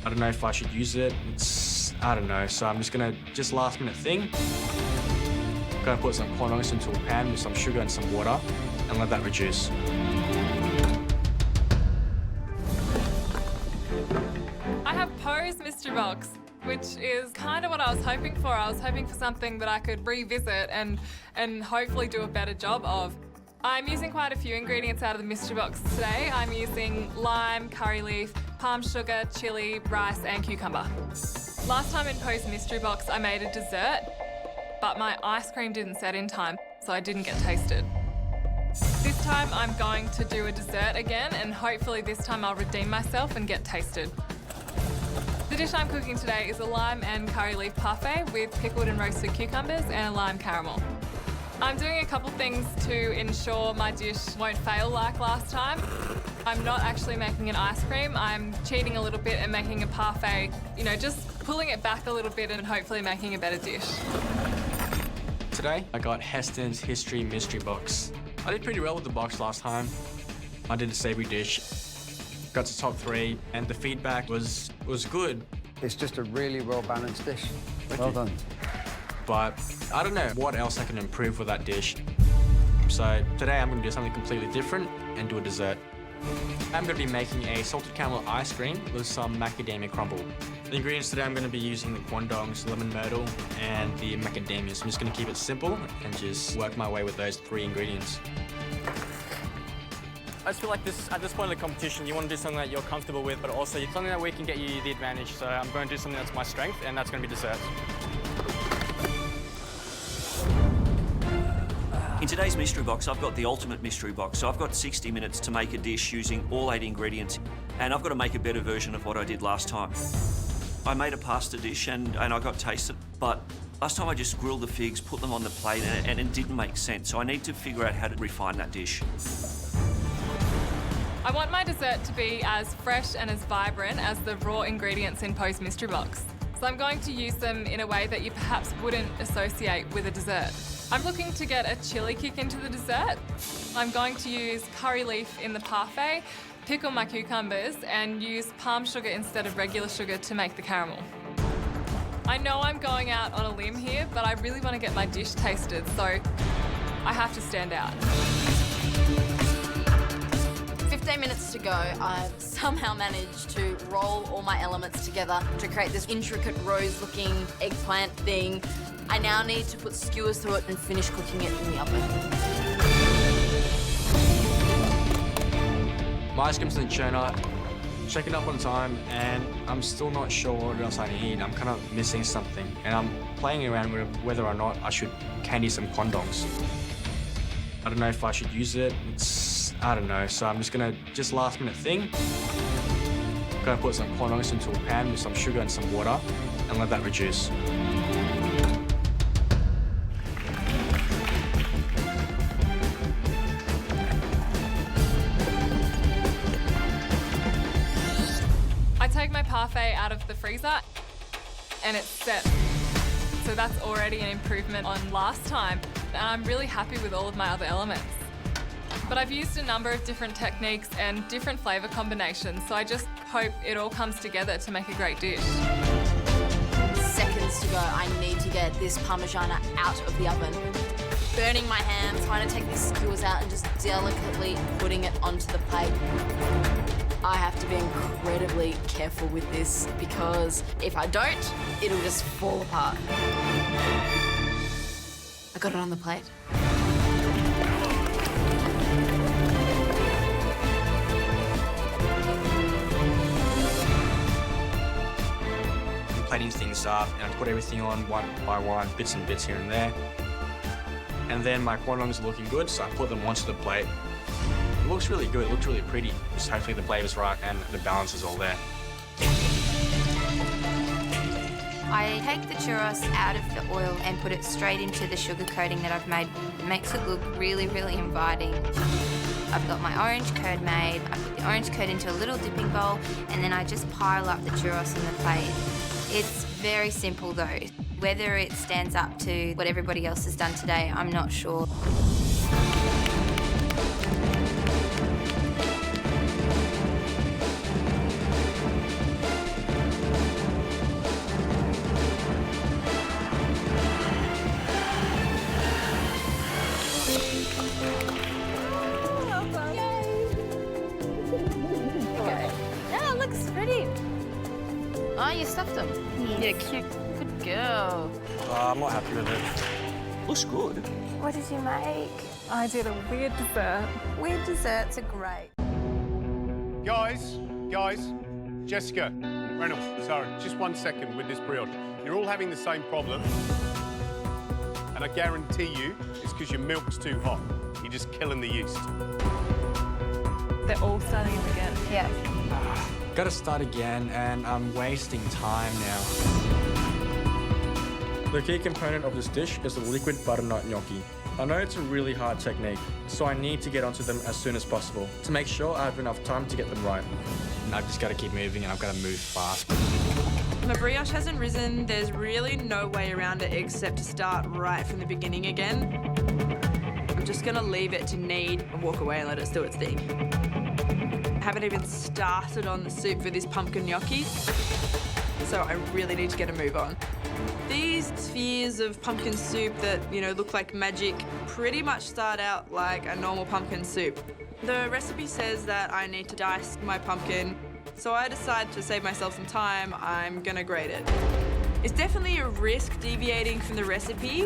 I don't know if I should use it. I don't know, so I'm just gonna, last minute thing. Gonna put some cornrows into a pan with some sugar and some water and let that reduce. I have Poe's mystery box, which is kind of what I was hoping for. I was hoping for something that I could revisit and hopefully do a better job of. I'm using quite a few ingredients out of the mystery box today. I'm using lime, curry leaf, palm sugar, chili, rice and cucumber. Last time in Poe's mystery box I made a dessert, but my ice cream didn't set in time, so I didn't get tasted. This time I'm going to do a dessert again, and hopefully this time I'll redeem myself and get tasted. The dish I'm cooking today is a lime and curry leaf parfait with pickled and roasted cucumbers and a lime caramel. I'm doing a couple things to ensure my dish won't fail like last time. I'm not actually making an ice cream. I'm cheating a little bit and making a parfait, just pulling it back a little bit and hopefully making a better dish. Today, I got Heston's History Mystery Box. I did pretty well with the box last time. I did a savoury dish, got to top 3, and the feedback was good. It's just a really well-balanced dish. Well done. But I don't know what else I can improve with that dish. So today I'm going to do something completely different and do a dessert. I'm going to be making a salted caramel ice cream with some macadamia crumble. The ingredients today, I'm going to be using the quandongs, lemon myrtle, and the macadamias. I'm just going to keep it simple and just work my way with those 3 ingredients. I just feel like at this point of the competition, you want to do something that you're comfortable with, but also something that we can get you the advantage. So I'm going to do something that's my strength, and that's going to be desserts. In today's mystery box, I've got the ultimate mystery box. So I've got 60 minutes to make a dish using all 8 ingredients, and I've got to make a better version of what I did last time. I made a pasta dish and I got tasted, but last time I just grilled the figs, put them on the plate, and it didn't make sense. So I need to figure out how to refine that dish. I want my dessert to be as fresh and as vibrant as the raw ingredients in Poe's mystery box. So I'm going to use them in a way that you perhaps wouldn't associate with a dessert. I'm looking to get a chili kick into the dessert. I'm going to use curry leaf in the parfait, pickle my cucumbers, and use palm sugar instead of regular sugar to make the caramel. I know I'm going out on a limb here, but I really want to get my dish tasted, so I have to stand out. 15 minutes to go. I've somehow managed to roll all my elements together to create this intricate rose-looking eggplant thing. I now need to put skewers through it and finish cooking it in the oven. My ice cream's in the churner, checking up on time, and I'm still not sure what else I need. I'm kind of missing something, and I'm playing around with whether or not I should candy some quandongs. I don't know if I should use it. I don't know, so I'm just gonna, last minute thing. Gonna put some quandongs into a pan with some sugar and some water and let that reduce. I take my parfait out of the freezer and it's set. So that's already an improvement on last time. And I'm really happy with all of my other elements. But I've used a number of different techniques and different flavour combinations, so I just hope it all comes together to make a great dish. Seconds to go. I need to get this Parmigiana out of the oven. Burning my hands, trying to take these skewers out and just delicately putting it onto the plate. I have to be incredibly careful with this because if I don't, it'll just fall apart. I got it on the plate. Plating things up, and I put everything on one by one, bits and bits here and there. And then my quandongs are looking good, so I put them onto the plate. It looks really good, it looks really pretty. Just hopefully the flavor's right and the balance is all there. I take the churros out of the oil and put it straight into the sugar coating that I've made. It makes it look really, really inviting. I've got my orange curd made. I put the orange curd into a little dipping bowl and then I just pile up the churros on the plate. It's very simple though. Whether it stands up to what everybody else has done today, I'm not sure. Oh, you stuffed them? Yeah. Cute. Good girl. I'm not happy with it. Looks good. What did you make? I did a weird dessert. Weird desserts are great. Guys, Jessica, Reynold, sorry, just 1 second with this brioche. You're all having the same problem, and I guarantee you it's because your milk's too hot. You're just killing the yeast. They're all starting again. Yeah. Gotta start again, and I'm wasting time now. The key component of this dish is the liquid butternut gnocchi. I know it's a really hard technique, so I need to get onto them as soon as possible to make sure I have enough time to get them right. And I've just got to keep moving, and I've got to move fast. My brioche hasn't risen. There's really no way around it except to start right from the beginning again. I'm just gonna leave it to knead and walk away and let it do its thing. I haven't even started on the soup for this pumpkin gnocchi, so I really need to get a move on. These spheres of pumpkin soup that, look like magic pretty much start out like a normal pumpkin soup. The recipe says that I need to dice my pumpkin, so I decide to save myself some time, I'm gonna grate it. It's definitely a risk deviating from the recipe,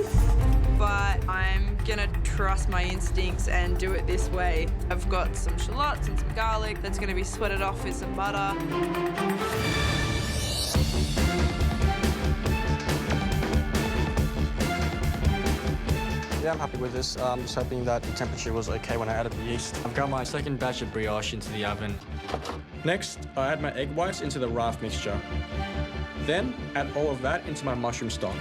but I'm gonna trust my instincts and do it this way. I've got some shallots and some garlic that's gonna be sweated off with some butter. Yeah, I'm happy with this. I'm just hoping that the temperature was okay when I added the yeast. I've got my second batch of brioche into the oven. Next, I add my egg whites into the raft mixture. Then, add all of that into my mushroom stock.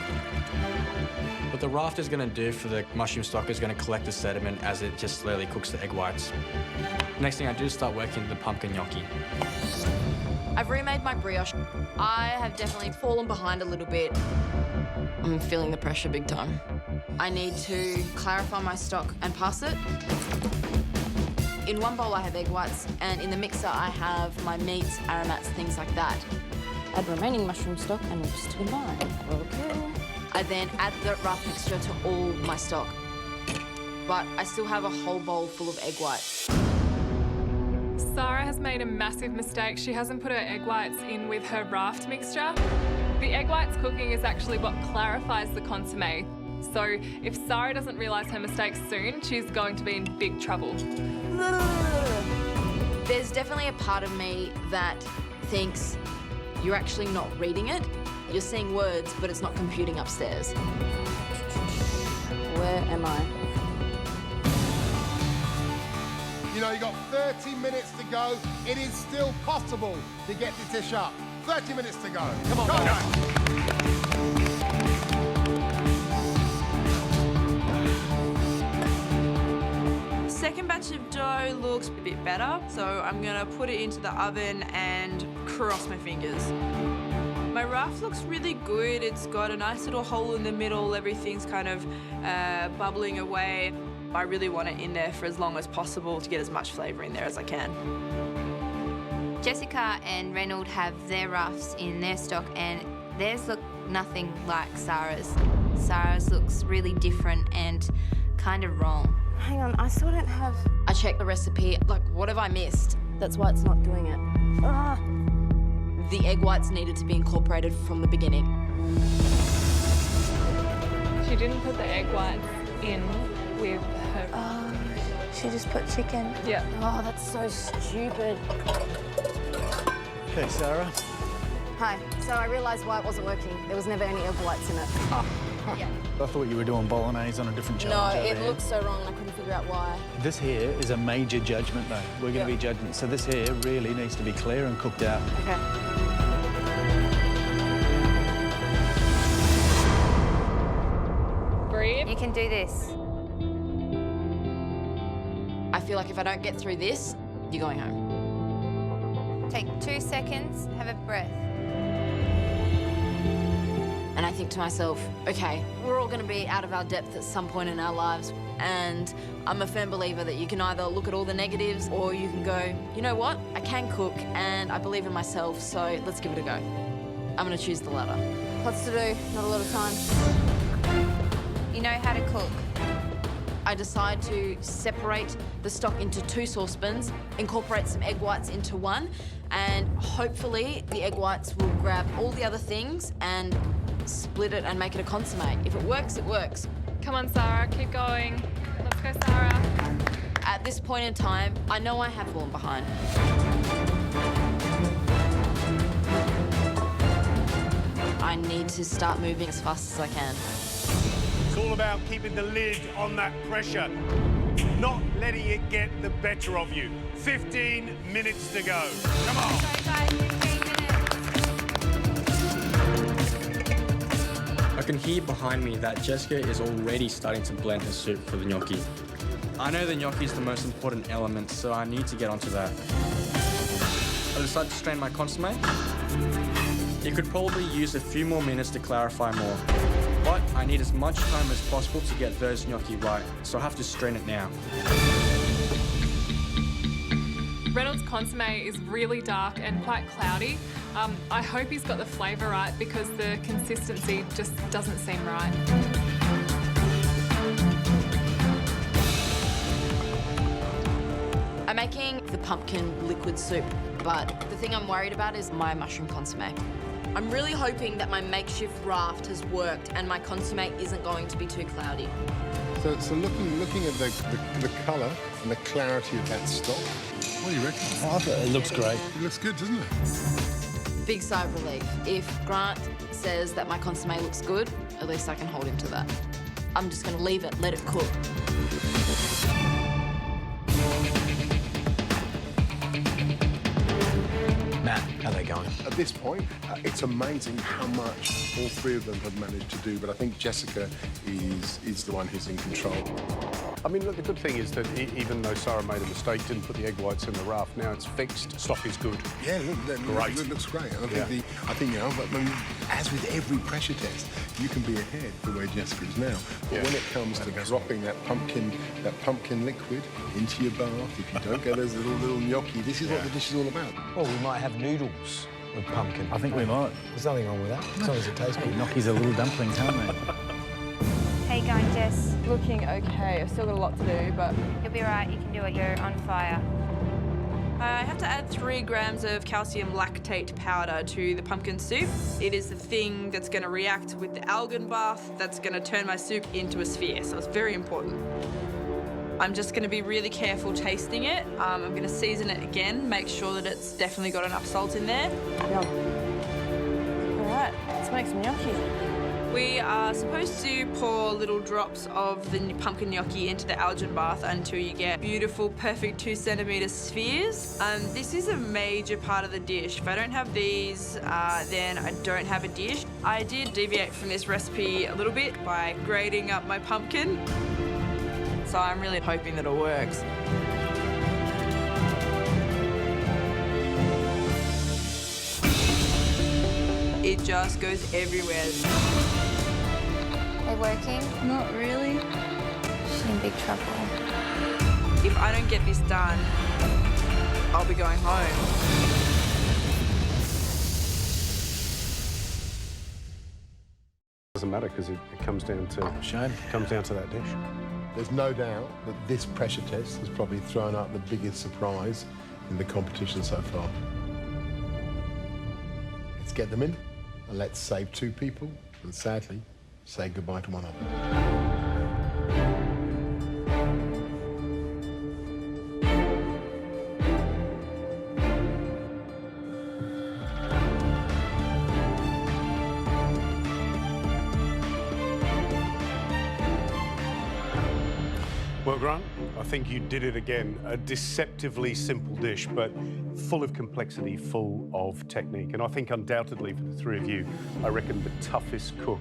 What the raft is going to do for the mushroom stock is going to collect the sediment as it just slowly cooks the egg whites. Next thing I do is start working the pumpkin gnocchi. I've remade my brioche. I have definitely fallen behind a little bit. I'm feeling the pressure big time. I need to clarify my stock and pass it. In one bowl I have egg whites, and in the mixer I have my meats, aromats, things like that. Add remaining mushroom stock and mix to combine. Okay. I then add the raft mixture to all my stock. But I still have a whole bowl full of egg whites. Sarah has made a massive mistake. She hasn't put her egg whites in with her raft mixture. The egg whites cooking is actually what clarifies the consommé. So if Sarah doesn't realise her mistake soon, she's going to be in big trouble. There's definitely a part of me that thinks you're actually not reading it. You're seeing words, but it's not computing upstairs. Where am I? You got 30 minutes to go. It is still possible to get the dish up. 30 minutes to go. Come on, go. Second batch of dough looks a bit better, so I'm gonna put it into the oven and cross my fingers. My raft looks really good. It's got a nice little hole in the middle. Everything's kind of bubbling away. I really want it in there for as long as possible to get as much flavour in there as I can. Jessica and Reynold have their rafts in their stock, and theirs look nothing like Sarah's. Sarah's looks really different and kind of wrong. Hang on, I still don't have... I checked the recipe, what have I missed? That's why it's not doing it. Ah. The egg whites needed to be incorporated from the beginning. She didn't put the egg whites in with her... Oh, she just put chicken. Yeah. Oh, that's so stupid. Hey, Sarah. Hi. So I realised why it wasn't working. There was never any egg whites in it. Yeah. I thought you were doing bolognese on a different No, challenge. it looked so wrong and I couldn't figure out why. This here is a major judgment, though. We're going to be judging. So this here really needs to be clear and cooked out. Okay. Breathe. You can do this. I feel like if I don't get through this, you're going home. Take 2 seconds, have a breath. And I think to myself, okay, we're all going to be out of our depth at some point in our lives. And I'm a firm believer that you can either look at all the negatives or you can go, you know what? I can cook and I believe in myself, so let's give it a go. I'm going to choose the latter. Lots to do, not a lot of time. You know how to cook. I decide to separate the stock into 2 saucepans, incorporate some egg whites into one, and hopefully the egg whites will grab all the other things and split it and make it a consommé. If it works, it works. Come on, Sarah, keep going. Let's go, Sarah. At this point in time, I know I have fallen behind. I need to start moving as fast as I can. It's all about keeping the lid on that pressure, not letting it get the better of you. 15 minutes to go. Come on. I can hear behind me that Jessica is already starting to blend her soup for the gnocchi. I know the gnocchi is the most important element, so I need to get onto that. I decided to strain my consommé. It could probably use a few more minutes to clarify more, but I need as much time as possible to get those gnocchi right, so I have to strain it now. Reynold's consommé is really dark and quite cloudy. I hope he's got the flavour right because the consistency just doesn't seem right. I'm making the pumpkin liquid soup, but the thing I'm worried about is my mushroom consommé. I'm really hoping that my makeshift raft has worked and my consommé isn't going to be too cloudy. So looking at the colour and the clarity of that stock, what do you reckon? Oh, it looks great. It looks good, doesn't it? Big sigh of relief. If Grant says that my consommé looks good, at least I can hold him to that. I'm just going to leave it, let it cook. Matt, how are they going? At this point, it's amazing how much all three of them have managed to do, but I think Jessica is the one who's in control. I mean, look, the good thing is that even though Sarah made a mistake, didn't put the egg whites in the raft, now it's fixed. Stock is good. Yeah, Great. It looks great. And I think you know, but I mean, as with every pressure test, you can be ahead the way Jessica is now. But when it comes to dropping that pumpkin liquid into your bath, if you don't get those little gnocchi, this is what the dish is all about. Well, we might have noodles with pumpkin. I think we might. There's nothing wrong with that, as long as it tastes good. Gnocchis are little dumplings, aren't they? How you going, Jess? Looking okay. I've still got a lot to do, but You'll be right, you can do it, you're on fire. I have to add 3 grams of calcium lactate powder to the pumpkin soup. It is the thing that's going to react with the algae bath that's going to turn my soup into a sphere, so it's very important. I'm just going to be really careful tasting it. I'm going to season it again, make sure that it's definitely got enough salt in there. Yum. All right, let's make some gnocchi. We are supposed to pour little drops of the pumpkin gnocchi into the algae bath until you get beautiful, perfect 2 centimetre spheres. This is a major part of the dish. If I don't have these, then I don't have a dish. I did deviate from this recipe a little bit by grating up my pumpkin. So I'm really hoping that it works. It just goes everywhere. They working? Not really. She's in big trouble. If I don't get this done, I'll be going home. Doesn't matter because it comes down to that dish. There's no doubt that this pressure test has probably thrown up the biggest surprise in the competition so far. Let's get them in, and let's save 2 people, and sadly, say goodbye to one of them. Well, Grant, I think you did it again. A deceptively simple dish, but full of complexity, full of technique. And I think undoubtedly for the 3 of you, I reckon the toughest cook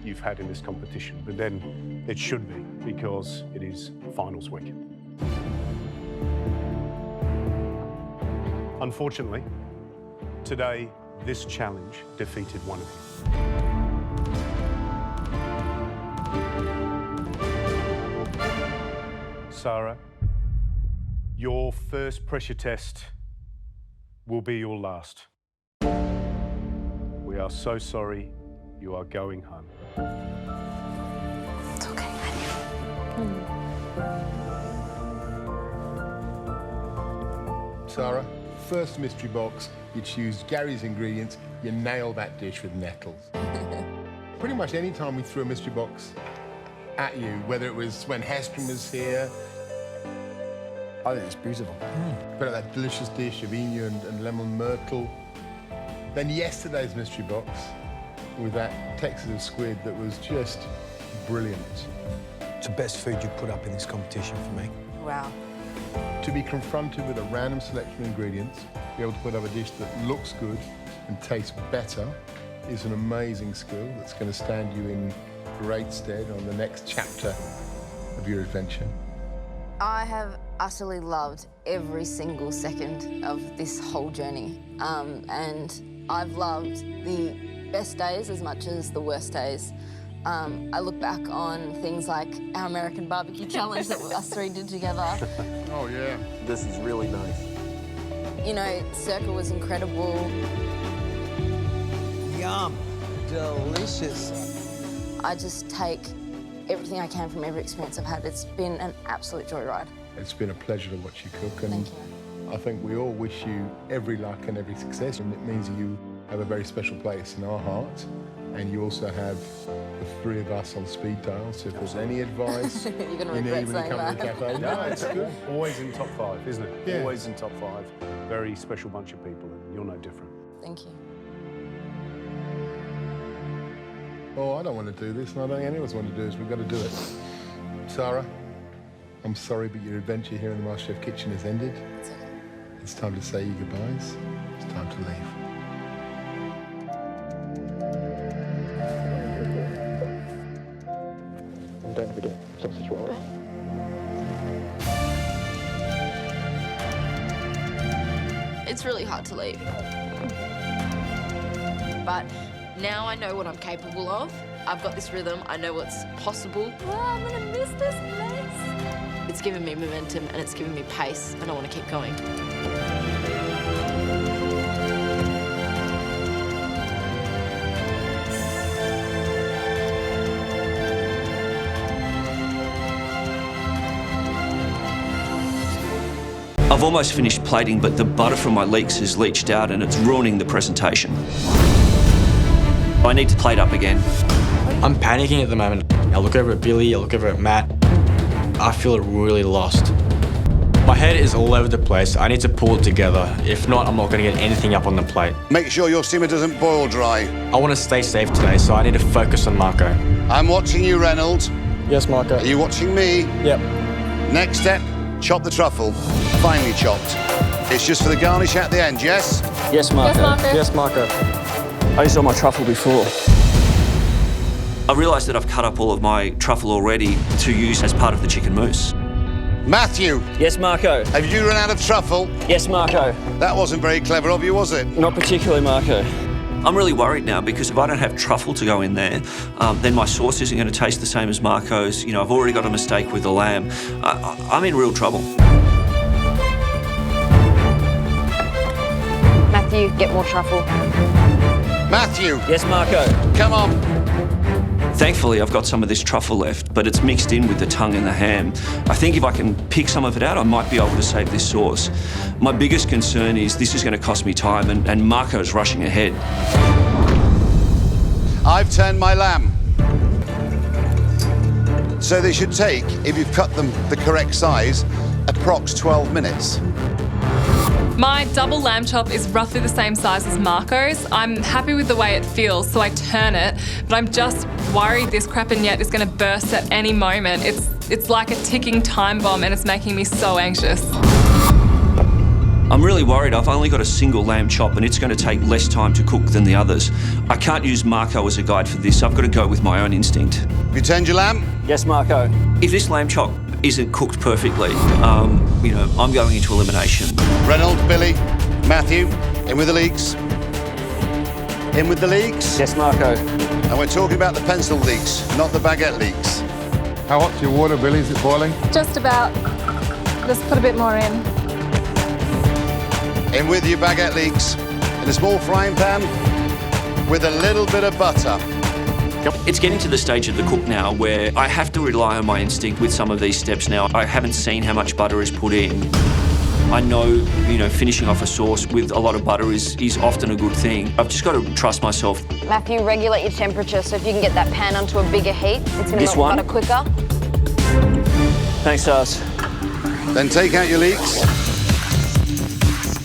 you've had in this competition. But then it should be, because it is finals week. Unfortunately, today, this challenge defeated one of you. Sarah, your first pressure test will be your last. We are so sorry you are going home. It's okay, Sarah, first mystery box, you choose Gary's ingredients, you nail that dish with nettles. Pretty much any time we threw a mystery box at you, whether it was when Heston was here, I think it's beautiful. but that delicious dish of emu and lemon myrtle. Then yesterday's mystery box with that Texas of squid that was just brilliant. It's the best food you put up in this competition for me. Wow. To be confronted with a random selection of ingredients, be able to put up a dish that looks good and tastes better is an amazing skill that's going to stand you in great stead on the next chapter of your adventure. I have utterly loved every single second of this whole journey. And I've loved the best days as much as the worst days. I look back on things like our American barbecue challenge that us three did together. Oh, yeah. This is really nice. You know, Circa was incredible. Yum. Delicious. I just take everything I can from every experience I've had. It's been an absolute joyride. It's been a pleasure to watch you cook, and Thank you. I think we all wish you every luck and every success, and it means you have a very special place in our heart, and you also have the three of us on speed dial, so if there's any advice You're going to you regret need when you saying come to the that. cafe, no, it's good. Always in top 5, isn't it? Yeah. Always in top 5. Very special bunch of people, and you're no different. Thank you. Oh, I don't want to do this, and I don't think any of us want to do this. We've got to do it. Sarah, I'm sorry, but your adventure here in the MasterChef kitchen has ended. It's okay. It's time to say your goodbyes. It's time to leave. Don't forget sausage roll. It's really hard to leave. But now I know what I'm capable of. I've got this rhythm. I know what's possible. Oh, I'm gonna miss this place. It's given me momentum and it's given me pace, and I want to keep going. I've almost finished plating, but the butter from my leeks has leached out and it's ruining the presentation. I need to plate up again. I'm panicking at the moment. I look over at Billy, I look over at Matt. I feel really lost. My head is all over the place. I need to pull it together. If not, I'm not going to get anything up on the plate. Make sure your simmer doesn't boil dry. I want to stay safe today, so I need to focus on Marco. I'm watching you, Reynold. Yes, Marco. Are you watching me? Yep. Next step, chop the truffle. Finely chopped. It's just for the garnish at the end, yes? Yes, Marco. Yes, Marco. I saw my truffle before. I realised that I've cut up all of my truffle already to use as part of the chicken mousse. Matthew, Yes, Marco. have you run out of truffle? Yes, Marco. That wasn't very clever of you, was it? Not particularly, Marco. I'm really worried now because if I don't have truffle to go in there, then my sauce isn't going to taste the same as Marco's. You know, I've already got a mistake with the lamb. I'm in real trouble. Matthew, get more truffle. Matthew, Yes, Marco. come on. Thankfully, I've got some of this truffle left, but it's mixed in with the tongue and the ham. I think if I can pick some of it out, I might be able to save this sauce. My biggest concern is this is going to cost me time, and Marco's rushing ahead. I've turned my lamb. So they should take, if you've cut them the correct size, approx 12 minutes. My double lamb chop is roughly the same size as Marco's. I'm happy with the way it feels, so I turn it, but I'm just worried this crapinette is going to burst at any moment. It's like a ticking time bomb and it's making me so anxious. I'm really worried. I've only got a single lamb chop and it's going to take less time to cook than the others. I can't use Marco as a guide for this. I've got to go with my own instinct. Have you turned your lamb? Yes, Marco. If this lamb chop isn't cooked perfectly, you know, I'm going into elimination. Reynold, Billy, Matthew, in with the leeks. In with the leeks. Yes, Marco. And we're talking about the pencil leeks, not the baguette leeks. How hot's your water, Billy? Is it boiling? Just about. Just put a bit more in. In with your baguette leeks. In a small frying pan with a little bit of butter. It's getting to the stage of the cook now where I have to rely on my instinct with some of these steps now. I haven't seen how much butter is put in. I know, finishing off a sauce with a lot of butter is often a good thing. I've just got to trust myself. Matthew, regulate your temperature so if you can get that pan onto a bigger heat, it's going to melt butter quicker. Thanks, Sars. Then take out your leeks.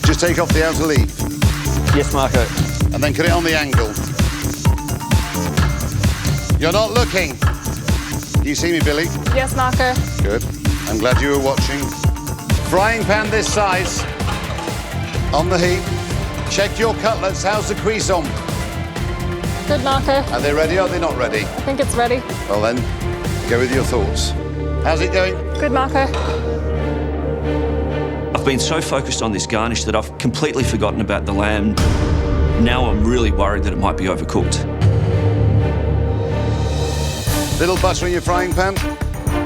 Just take off the outer leaf. Yes, Marco. And then cut it on the angle. You're not looking. Do you see me, Billy? Yes, Marco. Good. I'm glad you were watching. Frying pan this size. On the heat. Check your cutlets. How's the crease on? Good, Marco. Are they ready or are they not ready? I think it's ready. Well then, go with your thoughts. How's it going? Good, Marco. I've been so focused on this garnish that I've completely forgotten about the lamb. Now I'm really worried that it might be overcooked. Little butter in your frying pan.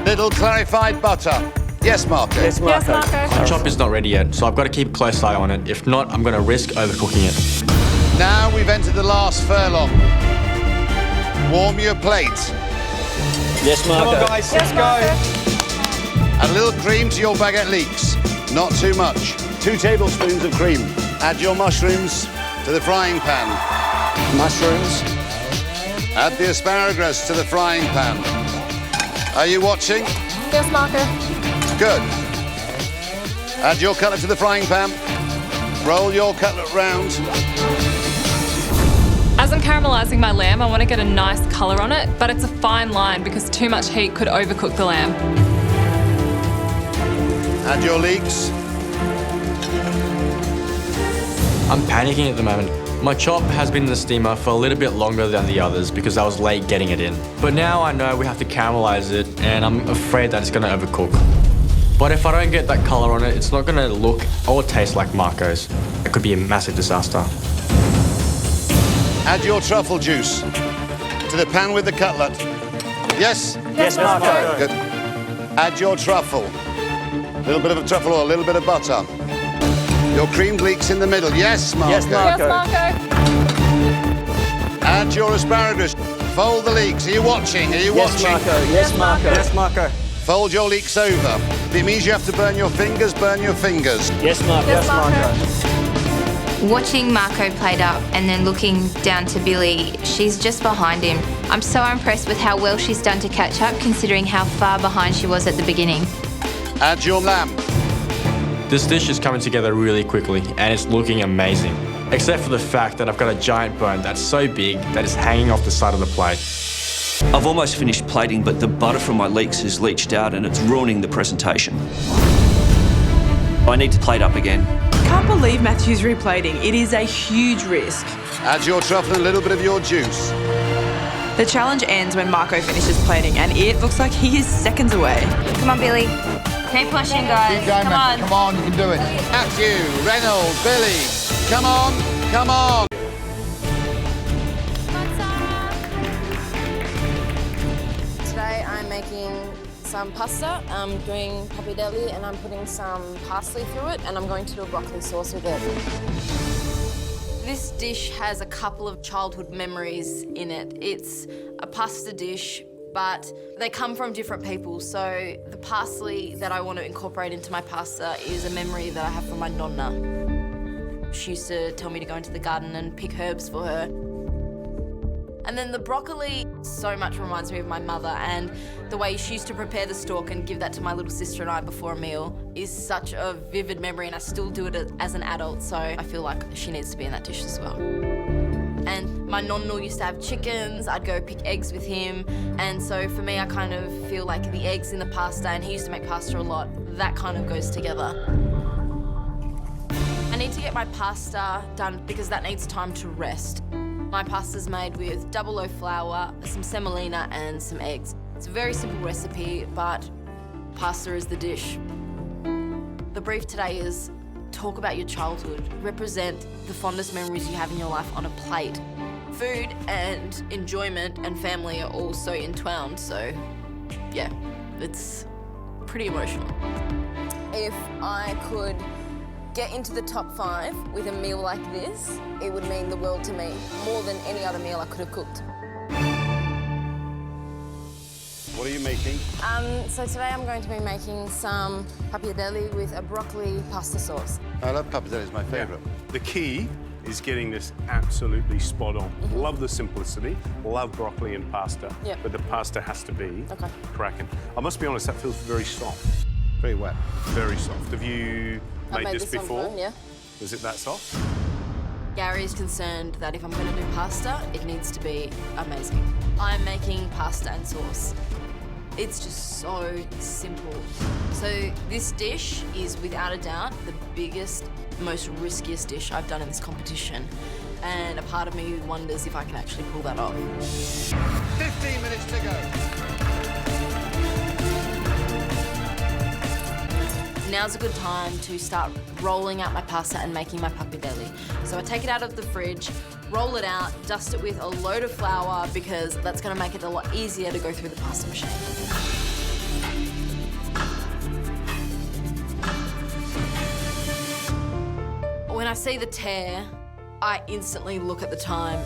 Little clarified butter. Yes, Marco. Yes, Marco. Yes, Marco. My chop is not ready yet, so I've got to keep a close eye on it. If not, I'm going to risk overcooking it. Now we've entered the last furlong. Warm your plate. Yes, Marco. Come on, guys, let's go. Add a little cream to your baguette leeks. Not too much. 2 tablespoons of cream. Add your mushrooms to the frying pan. Mushrooms. Add the asparagus to the frying pan. Are you watching? Yes, Marco. Good. Add your cutlet to the frying pan. Roll your cutlet round. As I'm caramelising my lamb, I want to get a nice colour on it, but it's a fine line because too much heat could overcook the lamb. Add your leeks. I'm panicking at the moment. My chop has been in the steamer for a little bit longer than the others because I was late getting it in. But now I know we have to caramelize it and I'm afraid that it's going to overcook. But if I don't get that colour on it, it's not going to look or taste like Marco's. It could be a massive disaster. Add your truffle juice to the pan with the cutlet. Yes? Yes, Marco. Good. Add your truffle. A little bit of truffle oil, a little bit of butter. Your creamed leeks in the middle. Yes, Marco. Yes, Marco. Yes, Marco. Add your asparagus. Fold the leeks. Are you watching? Are you Yes, watching? Marco. Yes, Marco. Yes, Marco. Fold your leeks over. If it means you have to burn your fingers, burn your fingers. Yes, Marco. Yes, Marco. Watching Marco plate up and then looking down to Billy, she's just behind him. I'm so impressed with how well she's done to catch up considering how far behind she was at the beginning. Add your lamb. This dish is coming together really quickly and it's looking amazing. Except for the fact that I've got a giant bone that's so big that it's hanging off the side of the plate. I've almost finished plating, but the butter from my leeks has leached out and it's ruining the presentation. I need to plate up again. Can't believe Matthew's replating. It is a huge risk. Add your truffle and a little bit of your juice. The challenge ends when Marco finishes plating, and it looks like he is seconds away. Come on, Billy. Keep pushing, guys. Keep going, Matthew. Come on, you can do it. Matthew, Reynold, Billy. Come on, come on. Today I'm making some pasta. I'm doing pappardelle and I'm putting some parsley through it and I'm going to do a broccoli sauce with it. This dish has a couple of childhood memories in it. It's a pasta dish, but they come from different people. So the parsley that I want to incorporate into my pasta is a memory that I have from my nonna. She used to tell me to go into the garden and pick herbs for her. And then the broccoli so much reminds me of my mother, and the way she used to prepare the stalk and give that to my little sister and I before a meal is such a vivid memory, and I still do it as an adult, so I feel like she needs to be in that dish as well. And my nonno used to have chickens, I'd go pick eggs with him, and so for me I kind of feel like the eggs in the pasta, and he used to make pasta a lot, that kind of goes together. I need to get my pasta done because that needs time to rest. My pasta's made with double O flour, some semolina and some eggs. It's a very simple recipe, but pasta is the dish. The brief today is talk about your childhood, represent the fondest memories you have in your life on a plate. Food and enjoyment and family are all so entwined, so yeah, it's pretty emotional. If I could get into the top 5 with a meal like this, it would mean the world to me, more than any other meal I could have cooked. What are you making? So today I'm going to be making some pappardelle with a broccoli pasta sauce. I love pappardelle, it's my favourite. The key is getting this absolutely spot on. Love the simplicity, love broccoli and pasta, but the pasta has to be cracking. I must be honest, that feels very soft. Very wet. Very soft. Have you made this before? Yeah. Is it that soft? Gary's concerned that if I'm going to do pasta, it needs to be amazing. I'm making pasta and sauce. It's just so simple. So this dish is without a doubt the biggest, most riskiest dish I've done in this competition. And a part of me wonders if I can actually pull that off. 15 minutes to go. Now's a good time to start rolling out my pasta and making my pappardelle. So I take it out of the fridge, roll it out, dust it with a load of flour because that's going to make it a lot easier to go through the pasta machine. When I see the tear, I instantly look at the time.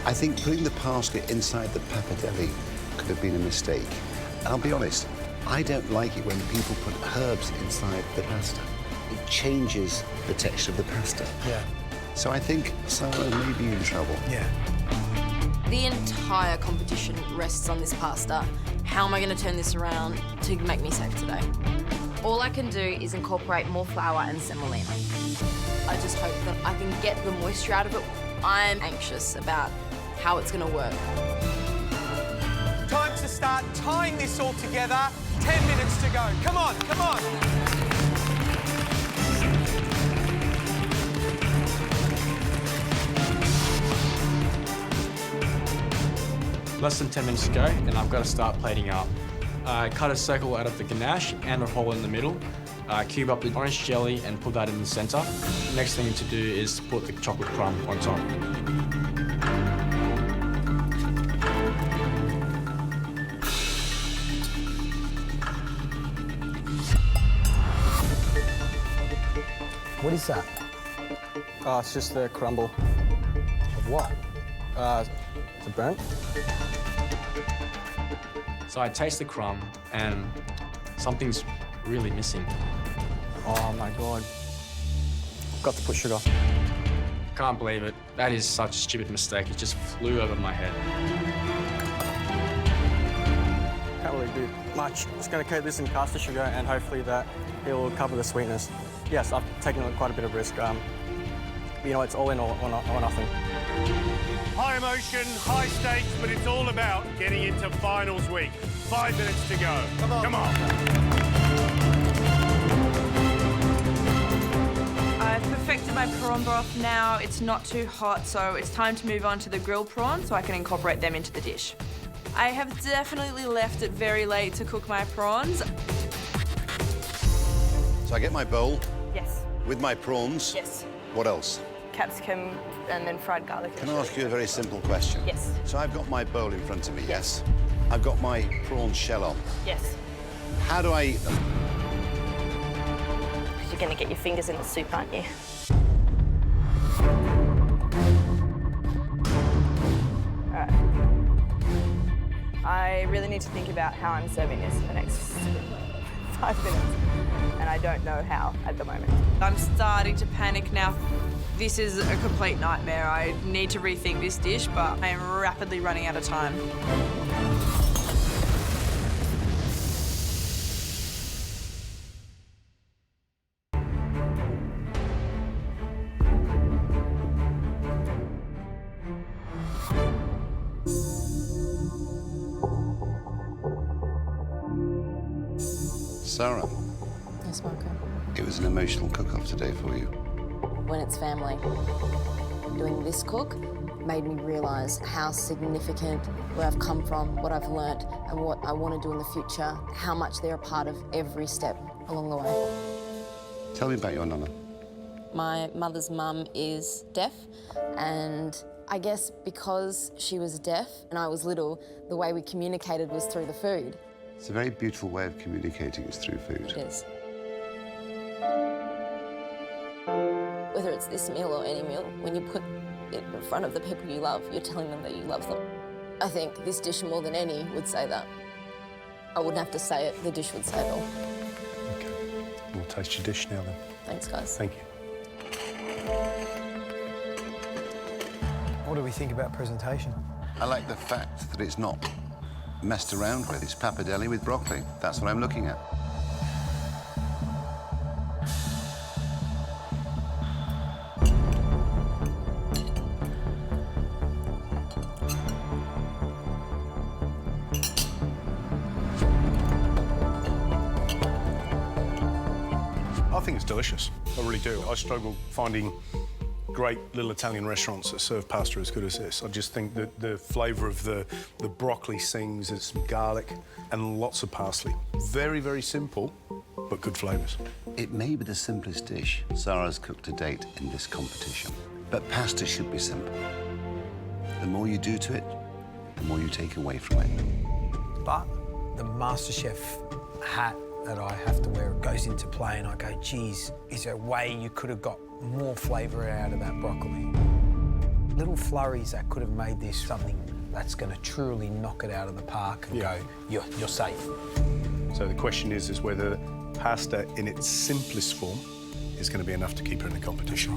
I think putting the parsley inside the pappardelle could have been a mistake. And I'll be honest, I don't like it when people put herbs inside the pasta. It changes the texture of the pasta. Yeah. So I think Sarah may be in trouble. Yeah. The entire competition rests on this pasta. How am I going to turn this around to make me safe today? All I can do is incorporate more flour and semolina. I just hope that I can get the moisture out of it. I'm anxious about how it's going to work. Time to start tying this all together. 10 minutes to go. Come on, come on. Less than 10 minutes to go, and I've got to start plating up. Cut a circle out of the ganache and a hole in the middle. Cube up the orange jelly and put that in the center. The next thing to do is put the chocolate crumb on top. What is that? It's just the crumble. Of what? Is it burnt? So I taste the crumb and something's really missing. Oh my God. Got to put sugar. Can't believe it. That is such a stupid mistake. It just flew over my head. Can't really do much. Just going to coat this in caster sugar and hopefully that it will cover the sweetness. Yes, I've taken quite a bit of risk. You know, it's all in or nothing. High emotion, high stakes, but it's all about getting into finals week. 5 minutes to go. Come on. Come on. I've perfected my prawn broth now. It's not too hot, so it's time to move on to the grilled prawns so I can incorporate them into the dish. I have definitely left it very late to cook my prawns. So I get my bowl Yes. with my prawns. Yes. What else? Capsicum and then fried garlic. Can I ask you a very simple question? Yes. So I've got my bowl in front of me, yes? I've got my prawn shell on. Yes. How do I eat them? You're going to get your fingers in the soup, aren't you? All right. I really need to think about how I'm serving this in the next 5 minutes, and I don't know how at the moment. I'm starting to panic now. This is a complete nightmare. I need to rethink this dish, but I am rapidly running out of time. Sarah, Yes, Marco. it was an emotional cook-off today for you. When it's family. Doing this cook made me realise how significant where I've come from, what I've learnt, and what I want to do in the future, how much they're a part of every step along the way. Tell me about your nana. My mother's mum is deaf, and I guess because she was deaf and I was little, the way we communicated was through the food. It's a very beautiful way of communicating is through food. It is. Whether it's this meal or any meal, when you put it in front of the people you love, you're telling them that you love them. I think this dish more than any would say that. I wouldn't have to say it, the dish would say it all. OK. We'll taste your dish now, then. Thanks, guys. Thank you. What do we think about presentation? I like the fact that it's not messed around with. It's pappardelle with broccoli. That's what I'm looking at. I think it's delicious. I really do. I struggle finding great little Italian restaurants that serve pasta as good as this. I just think that the flavour of the broccoli sings, there's some garlic and lots of parsley. Very, very simple, but good flavours. It may be the simplest dish Sarah's cooked to date in this competition, but pasta should be simple. The more you do to it, the more you take away from it. But the MasterChef hat that I have to wear goes into play, and I go, geez, is there a way you could have got more flavour out of that broccoli? Little flurries that could have made this something that's going to truly knock it out of the park and go, you're safe. So the question is whether pasta in its simplest form is going to be enough to keep her in the competition.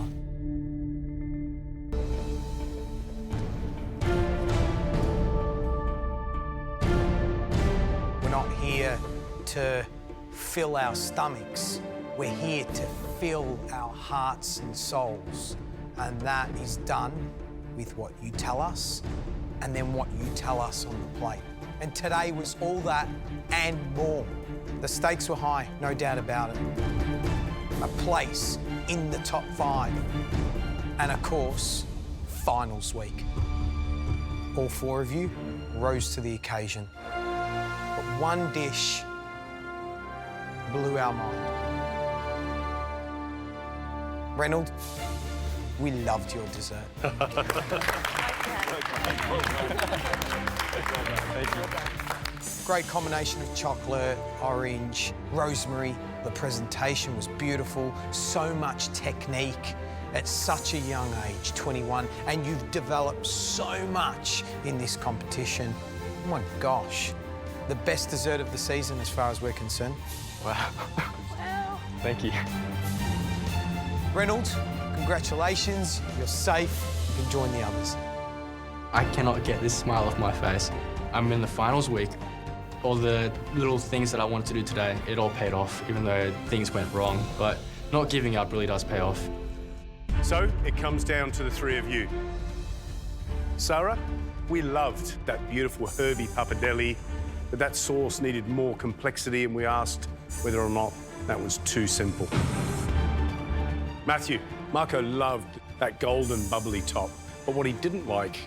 We're not here to fill our stomachs. We're here to fill our hearts and souls. And that is done with what you tell us and then what you tell us on the plate. And today was all that and more. The stakes were high, no doubt about it. A place in the top 5. And of course, finals week. All 4 of you rose to the occasion. But one dish blew our mind. Reynold, we loved your dessert. Great combination of chocolate, orange, rosemary. The presentation was beautiful, so much technique at such a young age, 21, and you've developed so much in this competition. Oh my gosh, the best dessert of the season as far as we're concerned. Wow. Thank you. Reynold, congratulations, you're safe, you can join the others. I cannot get this smile off my face. I'm in the finals week. All the little things that I wanted to do today, it all paid off, even though things went wrong. But not giving up really does pay off. So it comes down to the 3 of you. Sarah, we loved that beautiful herby pappardelle, but that sauce needed more complexity, and we asked whether or not that was too simple. Matthew, Marco loved that golden bubbly top, but what he didn't like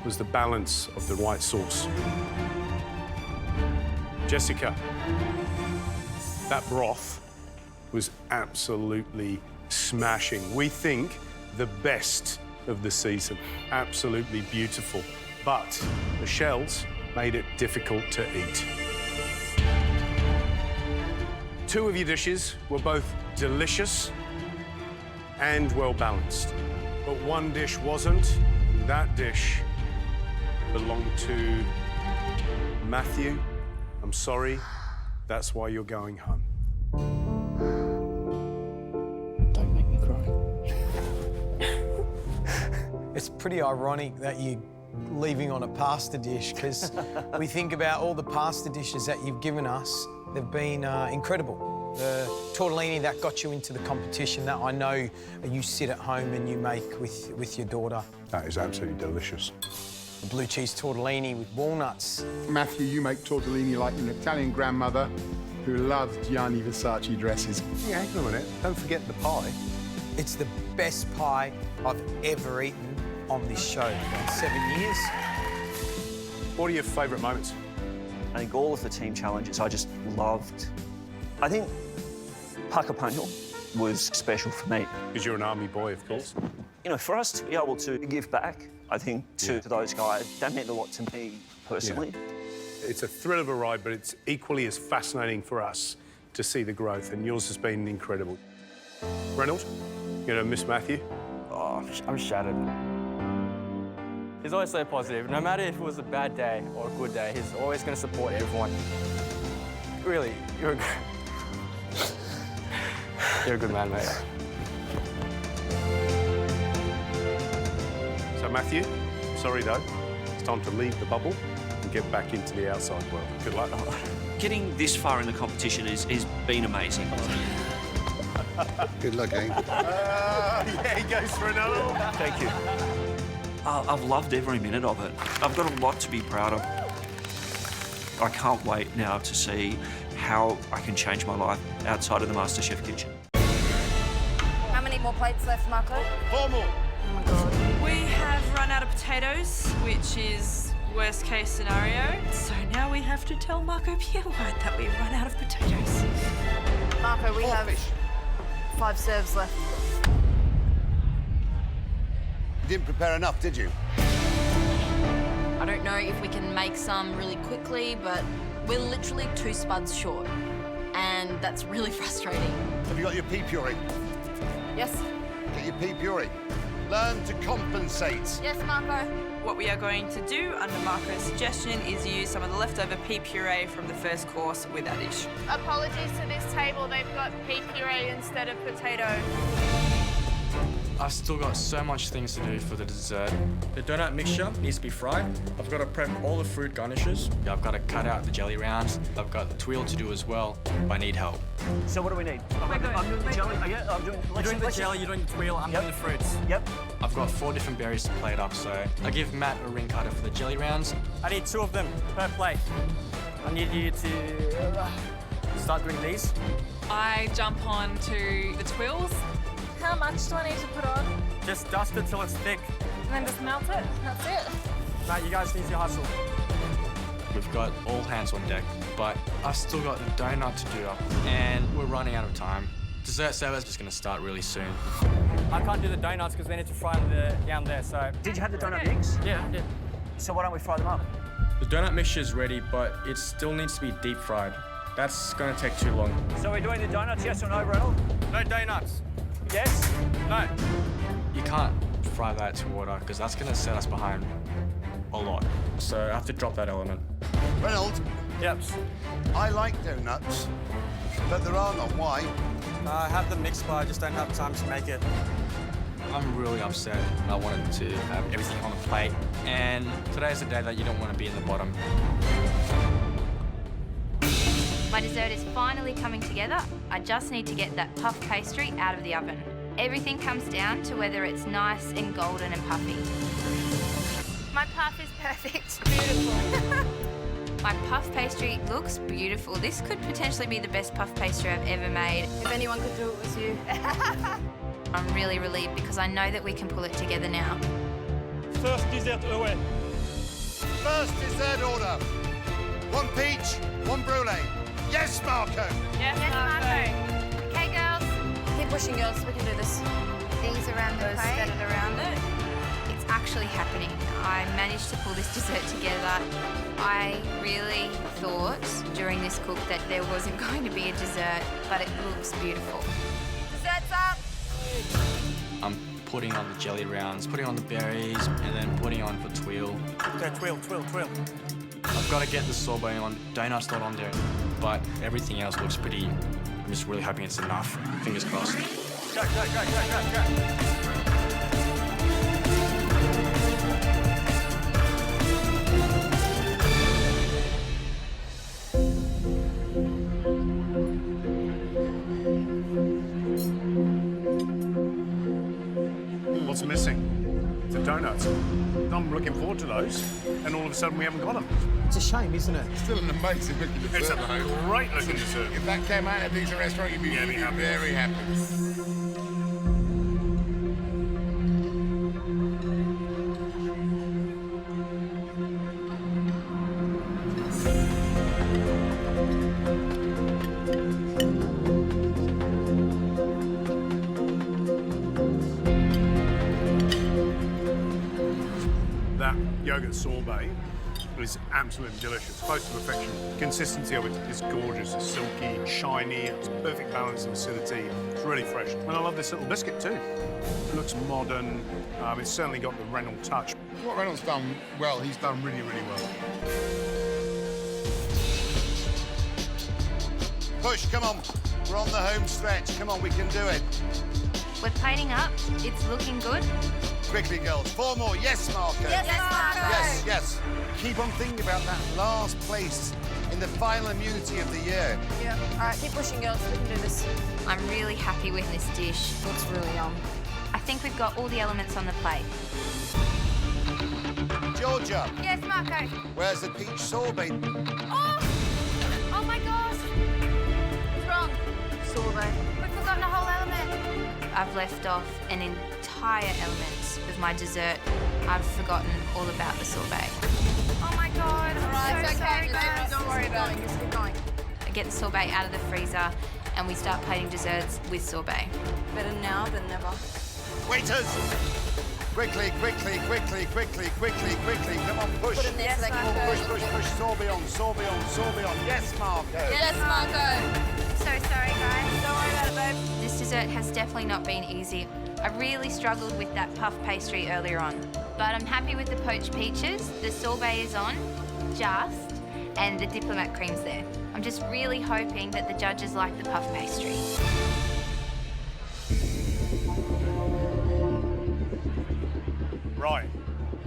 was the balance of the white sauce. Jessica, that broth was absolutely smashing. We think the best of the season. Absolutely beautiful. But the shells made it difficult to eat. 2 of your dishes were both delicious and well balanced. But one dish wasn't. That dish belonged to Matthew. I'm sorry, that's why you're going home. Don't make me cry. It's pretty ironic that you're leaving on a pasta dish, because we think about all the pasta dishes that you've given us. They've been incredible. The tortellini that got you into the competition that I know you sit at home and you make with your daughter. That is absolutely delicious. The blue cheese tortellini with walnuts. Matthew, you make tortellini like an Italian grandmother who loved Gianni Versace dresses. Yeah, hang on a minute. Don't forget the pie. It's the best pie I've ever eaten on this show in 7 years. What are your favourite moments? I think all of the team challenges I just loved. I think Pakapanyo was special for me. Because you're an army boy, of course. You know, for us to be able to give back, I think, to those guys, that meant a lot to me personally. Yeah. It's a thrill of a ride, but it's equally as fascinating for us to see the growth, and yours has been incredible. Reynold, you gonna miss Matthew? Oh, I'm shattered. He's always so positive. No matter if it was a bad day or a good day, he's always going to support everyone. Really, you're a good man, mate. So, Matthew, sorry though, it's time to leave the bubble and get back into the outside world. Good luck. Getting this far in the competition has been amazing. Good luck, eh? Yeah, he goes for another one. Thank you. I've loved every minute of it. I've got a lot to be proud of. I can't wait now to see how I can change my life outside of the MasterChef kitchen. How many more plates left, Marco? 4 more. Oh my God. We have run out of potatoes, which is worst case scenario. So now we have to tell Marco Pierre-White that we've run out of potatoes. Marco, we have 5 serves left. You didn't prepare enough, did you? I don't know if we can make some really quickly, but we're literally 2 spuds short. And that's really frustrating. Have you got your pea puree? Yes? Get your pea puree. Learn to compensate. Yes, Marco. What we are going to do, under Marco's suggestion, is use some of the leftover pea puree from the first course with our dish. Apologies to this table, they've got pea puree instead of potato. I've still got so much things to do for the dessert. The donut mixture needs to be fried. I've got to prep all the fruit garnishes. I've got to cut out the jelly rounds. I've got the twirl to do as well. I need help. So what do we need? I'm doing the jelly. I'm doing. You're doing the jelly, you're doing the twirl, I'm doing the fruits. Yep. I've got 4 different berries to plate up, so I give Matt a ring cutter for the jelly rounds. I need 2 of them per plate. I need you to start doing these. I jump on to the twills. How much do I need to put on? Just dust it till it's thick. And then just melt it? That's it? No, you guys need to hustle. We've got all hands on deck, but I've still got the donut to do up, and we're running out of time. Dessert service is going to start really soon. I can't do the donuts because we need to fry them down there, so... Did you have the donut mix? Yeah, I did. So why don't we fry them up? The donut mixture is ready, but it still needs to be deep fried. That's going to take too long. So we're doing the donuts, yes or no, Reynold? No donuts. Yes? No. You can't fry that to water because that's going to set us behind a lot. So I have to drop that element. Reynold? Yep. I like donuts, but there are none. Why? I have them mixed, but I just don't have time to make it. I'm really upset. I wanted to have everything on the plate, and today's the day that you don't want to be in the bottom. My dessert is finally coming together. I just need to get that puff pastry out of the oven. Everything comes down to whether it's nice and golden and puffy. My puff is perfect. Beautiful. My puff pastry looks beautiful. This could potentially be the best puff pastry I've ever made. If anyone could do it, it was you. I'm really relieved because I know that we can pull it together now. First dessert away. First dessert order. 1 peach, 1 brulee. Yes, Marco. Yes, Marco. Okay, girls. Keep pushing, girls. We can do this. These around the plate. Set it around it. It's actually happening. I managed to pull this dessert together. I really thought during this cook that there wasn't going to be a dessert, but it looks beautiful. Dessert's up. I'm putting on the jelly rounds, putting on the berries, and then putting on for twirl. Okay, twirl. I've got to get the sorbet on. Donut's not on there, but everything else looks pretty. I'm just really hoping it's enough. Fingers crossed. Go. What's missing? The donuts. I'm looking forward to those, and all of a sudden we haven't got them. It's a shame, isn't it? Still an amazing looking dessert. It's a though. great looking dessert. If that came out at a decent restaurant, you'd be very happy. That yogurt sorbet But it's absolutely delicious, close to perfection. Consistency of it is gorgeous. It's silky, shiny, it's perfect balance of acidity. It's really fresh. And I love this little biscuit too. It looks modern. It's certainly got the Reynold touch. What Reynold's done well, he's done really, really well. Push, come on. We're on the home stretch. Come on, we can do it. We're plating up. It's looking good. Quickly, girls. 4 more. Yes, Marco. Yes, Marco. Yes, yes. Keep on thinking about that last place in the final immunity of the year. Yeah. All right, keep pushing, girls. We can do this. I'm really happy with this dish. Looks really yum. I think we've got all the elements on the plate. Georgia, Yes, Marco. where's the peach sorbet? Oh my gosh. What's wrong? Sorbet. We've forgotten a whole element. I've left off an entire element of my dessert. I've forgotten all about the sorbet. Oh my God. All right, I'm it's so okay, sorry, baby. guys. Don't worry about it. Just keep going. I get the sorbet out of the freezer and we start plating desserts with sorbet. Better now than never. Waiters! Quickly, quickly, quickly, quickly, quickly, quickly. Come on, push. Put in there so they can Push, push, push. Sorbet on, sorbet on, sorbet on. Yes, Marco. Yes, Marco. So sorry, guys. Don't worry about it, babe. This dessert has definitely not been easy. I really struggled with that puff pastry earlier on. But I'm happy with the poached peaches. The sorbet is on, just, and the diplomat cream's there. I'm just really hoping that the judges like the puff pastry. Right.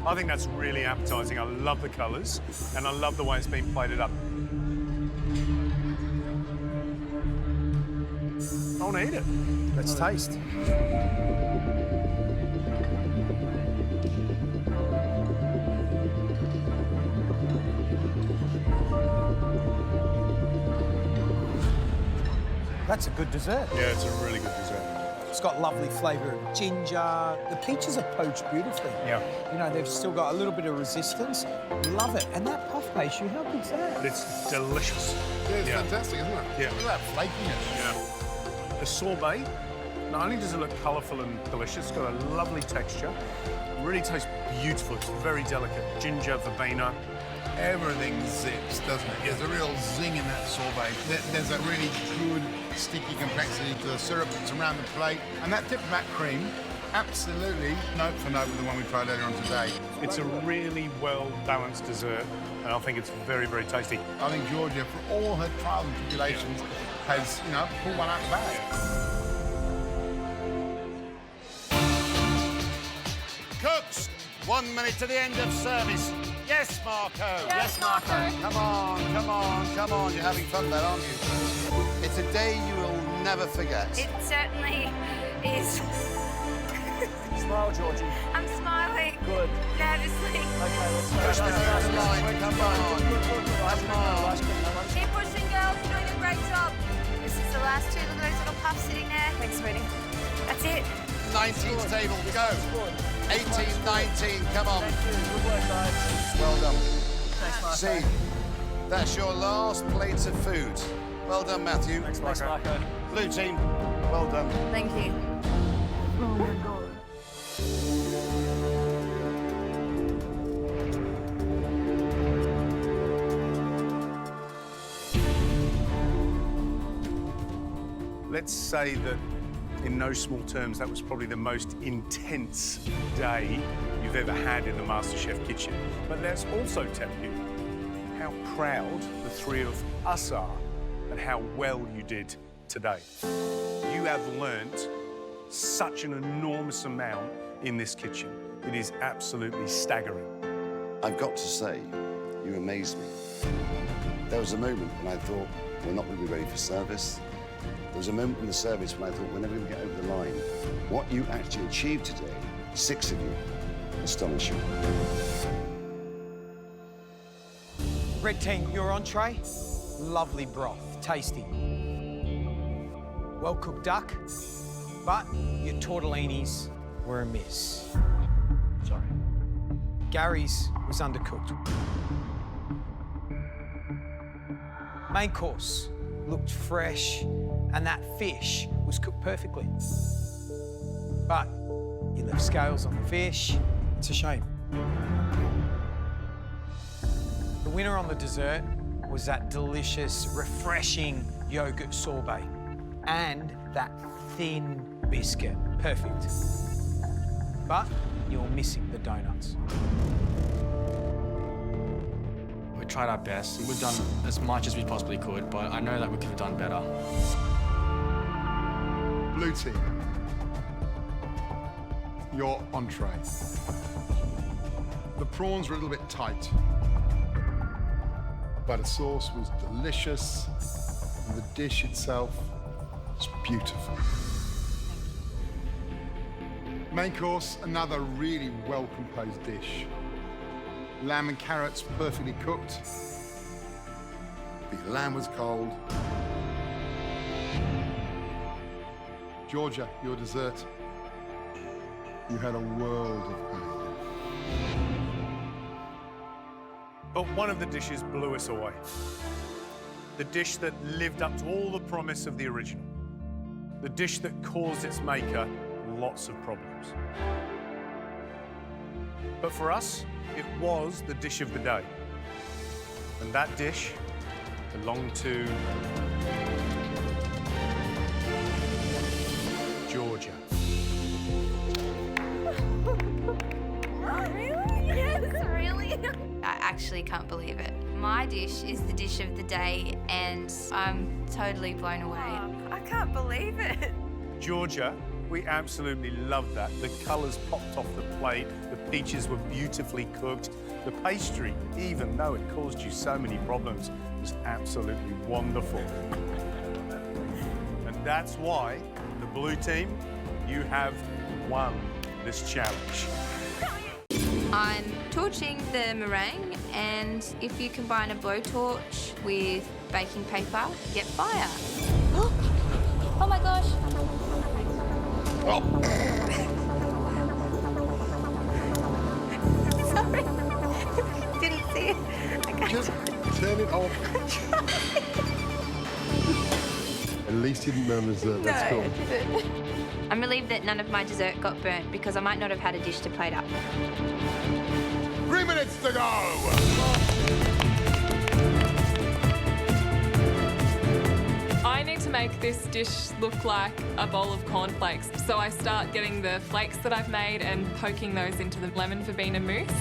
I think that's really appetising. I love the colours, and I love the way it's been plated up. I want to eat it. Let's taste. That's a good dessert. Yeah, it's a really good dessert. It's got lovely flavour of ginger. The peaches are poached beautifully. Yeah. You know, they've still got a little bit of resistance. Love it. And that puff pastry, how good's that? But it's delicious. Yeah, it's fantastic, isn't it? Yeah. Look at that flakiness. Yeah. The sorbet, not only does it look colourful and delicious, it's got a lovely texture. It really tastes beautiful. It's very delicate. Ginger, verbena. Everything zips, doesn't it? There's a real zing in that sorbet. There's a really good sticky complexity to the syrup that's around the plate. And that diplomat cream, absolutely note for note with the one we tried earlier on today. It's a really well-balanced dessert, and I think it's very, very tasty. I think Georgia, for all her trials and tribulations, has, you know, pulled one out of the bag. Cooks, 1 minute to the end of service. Yes, Marco. Yes, Marco. Come on, come on, come on. You're having fun there, aren't you? It's a day you will never forget. It certainly is. Smile, Georgie. I'm smiling. Good. Nervously. Okay, let's go. Push me through the line. Come on. Come on. Keep pushing, girls. You're doing a great job. This is the last two. Look at those little puffs sitting there. Thanks, sweetie. That's it. 19th table, go. 18, 19, come on. Good work, guys. Well done. Thanks, Marco. See, that's your last plate of food. Well done, Matthew. Thanks, Marco. Blue team, well done. Thank you. Oh my God. Let's say that, in no small terms, that was probably the most intense day you've ever had in the MasterChef kitchen. But let's also tell you how proud the three of us are and how well you did today. You have learnt such an enormous amount in this kitchen. It is absolutely staggering. I've got to say, you amazed me. There was a moment when I thought, we're not going to be ready for service. There was a moment in the service when I thought, we're never going to get over the line. What you actually achieved today, 6 of you, astonishing. Red team, your entree. Lovely broth, tasty. Well-cooked duck, but your tortellinis were a miss. Sorry. Gary's was undercooked. Main course looked fresh, and that fish was cooked perfectly. But you left scales on the fish. It's a shame. winner on the dessert was that delicious, refreshing yogurt sorbet and that thin biscuit. Perfect. But you're missing the donuts. We tried our best. We've done as much as we possibly could, but I know that we could have done better. Blue team, your entree. The prawns were a little bit tight, but the sauce was delicious, and the dish itself was beautiful. Main course, another really well-composed dish. Lamb and carrots perfectly cooked. The lamb was cold. Georgia, your dessert. You had a world of pain. But one of the dishes blew us away. The dish that lived up to all the promise of the original. The dish that caused its maker lots of problems. But for us, it was the dish of the day. And that dish belonged to Georgia. Really? Yes, really? I actually can't believe it. My dish is the dish of the day, and I'm totally blown away. I can't believe it. Georgia, we absolutely loved that. The colours popped off the plate, the peaches were beautifully cooked. The pastry, even though it caused you so many problems, was absolutely wonderful. And that's why, the blue team, you have won this challenge. I'm torching the meringue, and if you combine a blowtorch with baking paper, you get fire. Oh my gosh. Sorry. Didn't see it. Just turn it off. At least you didn't burn the dessert. That's cool. I didn't. I'm relieved that none of my dessert got burnt because I might not have had a dish to plate up. 3 minutes to go. I need to make this dish look like a bowl of cornflakes. So I start getting the flakes that I've made and poking those into the lemon verbena mousse.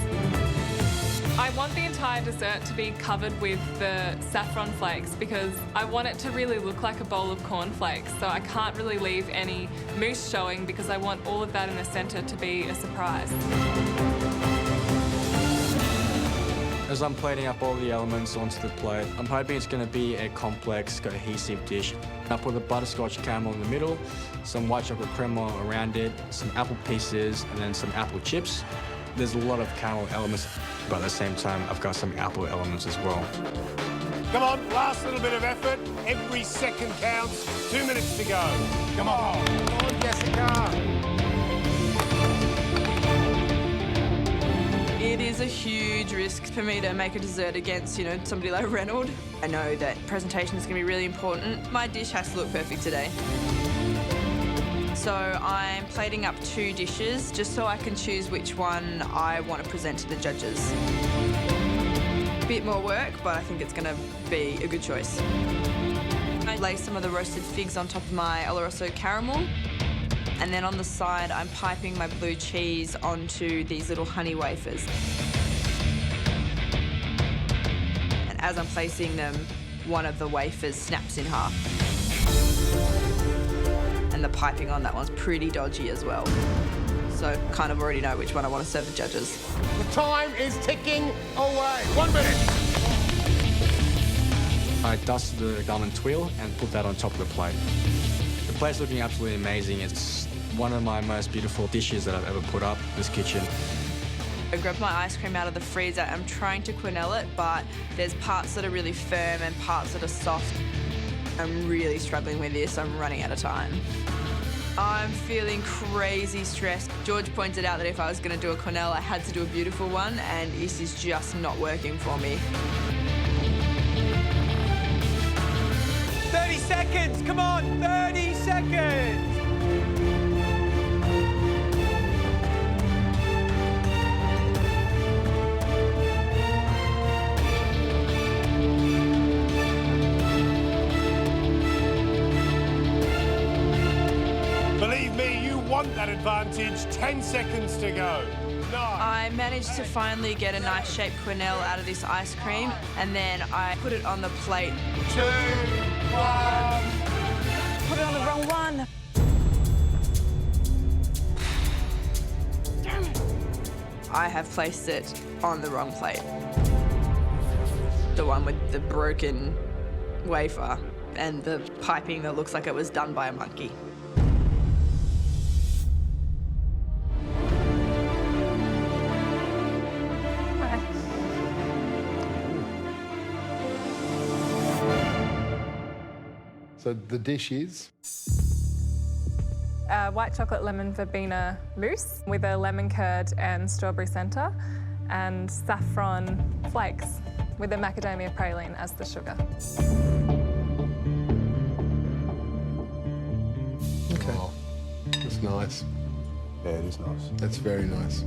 I want the entire dessert to be covered with the saffron flakes because I want it to really look like a bowl of cornflakes. So I can't really leave any mousse showing because I want all of that in the centre to be a surprise. As I'm plating up all the elements onto the plate, I'm hoping it's going to be a complex, cohesive dish. I put the butterscotch caramel in the middle, some white chocolate crema around it, some apple pieces, and then some apple chips. There's a lot of caramel elements, but at the same time, I've got some apple elements as well. Come on, last little bit of effort. Every second counts. 2 minutes to go. Come on. Come on, Jessica. It is a huge risk for me to make a dessert against, somebody like Reynold. I know that presentation is going to be really important. My dish has to look perfect today. So I'm plating up 2 dishes just so I can choose which one I want to present to the judges. A bit more work, but I think it's going to be a good choice. I lay some of the roasted figs on top of my Oloroso caramel. And then on the side, I'm piping my blue cheese onto these little honey wafers. And as I'm placing them, one of the wafers snaps in half. And the piping on that one's pretty dodgy as well. So kind of already know which one I want to serve the judges. The time is ticking away. 1 minute. I dusted the almond twirl and put that on top of the plate. The plate's looking absolutely amazing. It's one of my most beautiful dishes that I've ever put up in this kitchen. I grabbed my ice cream out of the freezer. I'm trying to quenelle it, but there's parts that are really firm and parts that are soft. I'm really struggling with this. I'm running out of time. I'm feeling crazy stressed. George pointed out that if I was going to do a quenelle, I had to do a beautiful one, and this is just not working for me. 30 seconds, come on, 30 seconds. advantage. 10 seconds to go. 9. I managed to finally get a nice shaped quenelle out of this ice cream, and then I put it on the plate. 2, 1. Put it on the wrong one. Damn it. I have placed it on the wrong plate. The one with the broken wafer and the piping that looks like it was done by a monkey. So the dish is? White chocolate lemon verbena mousse with a lemon curd and strawberry centre, and saffron flakes with a macadamia praline as the sugar. Okay. Oh, that's nice. Yeah, it is nice. That's very nice.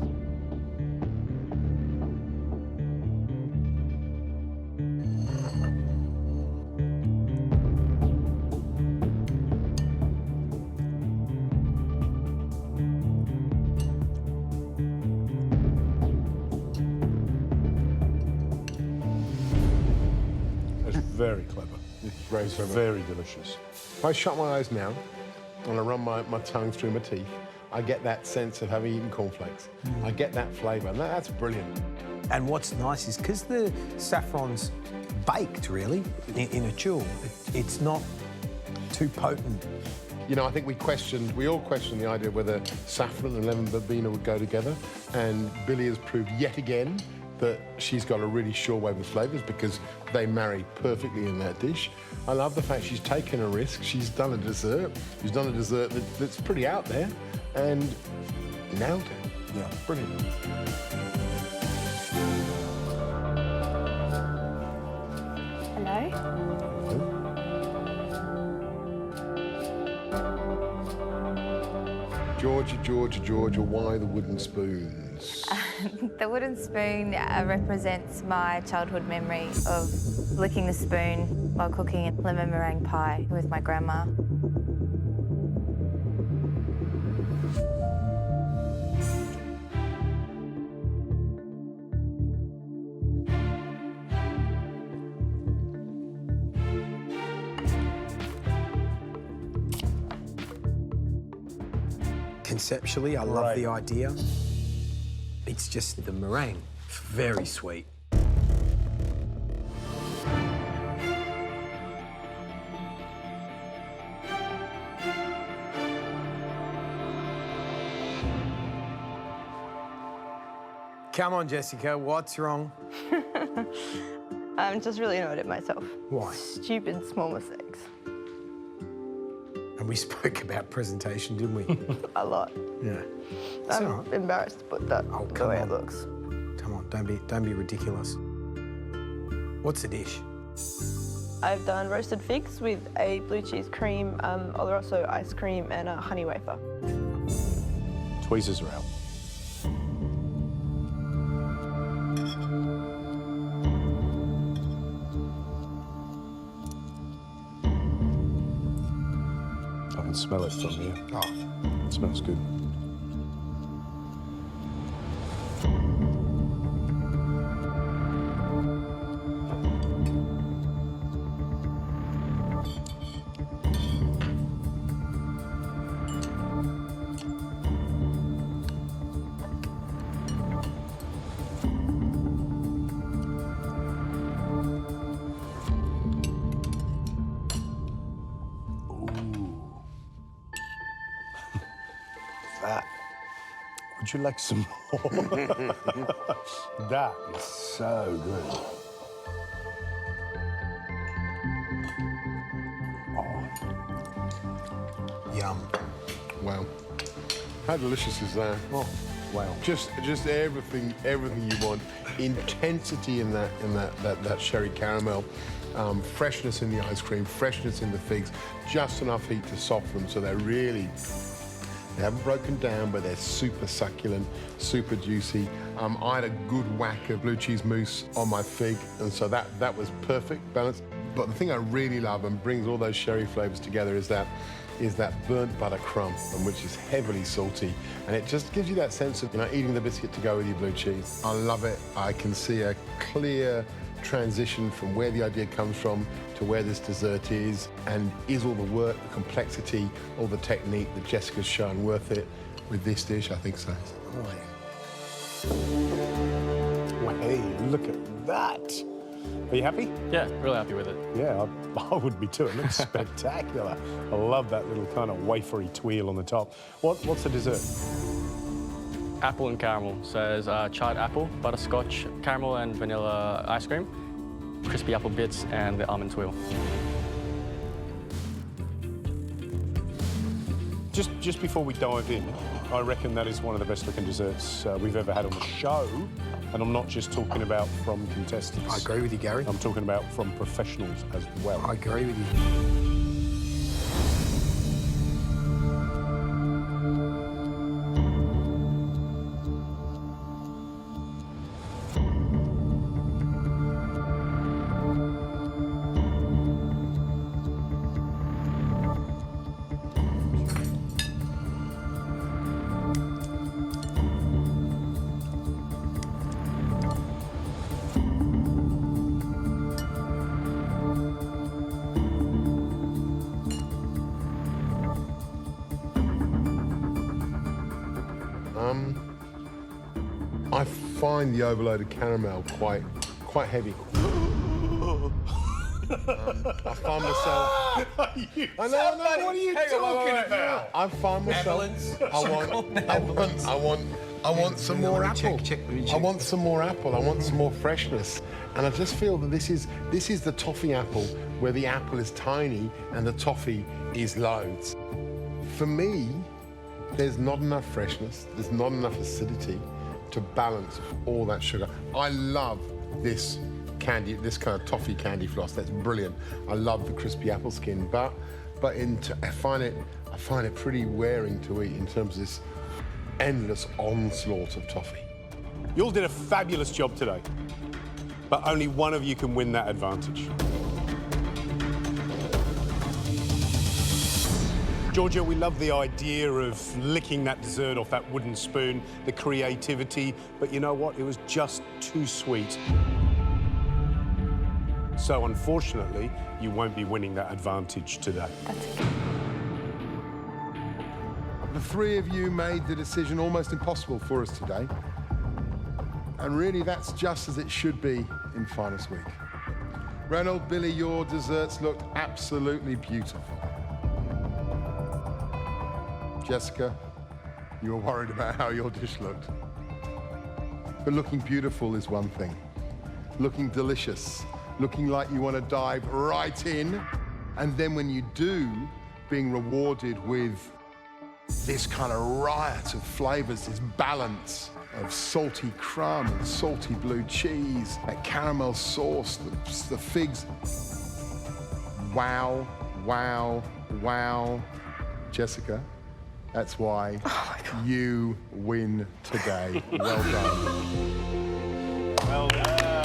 Very clever. Very clever. Very delicious. If I shut my eyes now and I run my tongue through my teeth, I get that sense of having eaten cornflakes. I get that flavour, and that's brilliant. And what's nice is because the saffron's baked, really, in a jewel, it's not too potent. You know, I think we all questioned the idea of whether saffron and lemon verbena would go together, and Billy has proved yet again that she's got a really sure way with flavours because they marry perfectly in that dish. I love the fact she's taken a risk. She's done a dessert. She's done a dessert that's pretty out there and nailed it. Yeah, brilliant. Hello? Georgia, why the wooden spoons? The wooden spoon represents my childhood memory of licking the spoon while cooking lemon meringue pie with my grandma. Conceptually, I love the idea. It's just the meringue. It's very sweet. Come on, Jessica, what's wrong? I'm just really annoyed at myself. Why? Stupid small mistakes. And we spoke about presentation, didn't we? A lot. Yeah. I'm embarrassed to put that the way it looks. Come on, don't be ridiculous. What's the dish? I've done roasted figs with a blue cheese cream, Oloroso ice cream, and a honey wafer. Tweezers are out. I can smell it from here. Oh, it smells good. Would you like some more? That is so good. Yum. Wow. How delicious is that? Oh, wow. Just everything you want. Intensity in that sherry caramel. Freshness in the ice cream, freshness in the figs, just enough heat to soften them so they haven't broken down, but they're super succulent, super juicy. I had a good whack of blue cheese mousse on my fig, and so that was perfect, balanced. But the thing I really love and brings all those sherry flavours together is that burnt butter crumb, which is heavily salty, and it just gives you that sense of, you know, eating the biscuit to go with your blue cheese. I love it. I can see a clear transition from where the idea comes from to where this dessert is, and is all the work, the complexity, all the technique that Jessica's shown worth it with this dish? I think so. Well, hey, look at that. Are you happy? Yeah, really happy with it. Yeah, I would be too. It looks spectacular. I love that little kind of wafery twirl on the top. What's the dessert? Apple and caramel. So there's charred apple, butterscotch, caramel and vanilla ice cream, crispy apple bits, and the almond twirl. Just before we dive in, I reckon that is one of the best looking desserts we've ever had on the show. And I'm not just talking about from contestants. I agree with you, Gary. I'm talking about from professionals as well. I agree with you. I find the overloaded caramel quite heavy. I find myself. I know. What are you talking about? I find myself. I want some more apple. I want some more apple. I want some more freshness. And I just feel that this is the toffee apple, where the apple is tiny and the toffee is loads. For me, there's not enough freshness. There's not enough acidity to balance all that sugar. I love this candy, this kind of toffee candy floss. That's brilliant. I love the crispy apple skin, but I find it pretty wearing to eat in terms of this endless onslaught of toffee. You all did a fabulous job today, but only one of you can win that advantage. Georgia, we love the idea of licking that dessert off that wooden spoon, the creativity, but you know what? It was just too sweet. So unfortunately, you won't be winning that advantage today. The three of you made the decision almost impossible for us today. And really, that's just as it should be in Finest Week. Reynold, Billy, your desserts looked absolutely beautiful. Jessica, you were worried about how your dish looked. But looking beautiful is one thing. Looking delicious, looking like you want to dive right in, and then when you do, being rewarded with this kind of riot of flavors, this balance of salty crumb and salty blue cheese, that caramel sauce, the figs. Wow, wow, wow. Jessica, that's why you win today. Well done. Well done.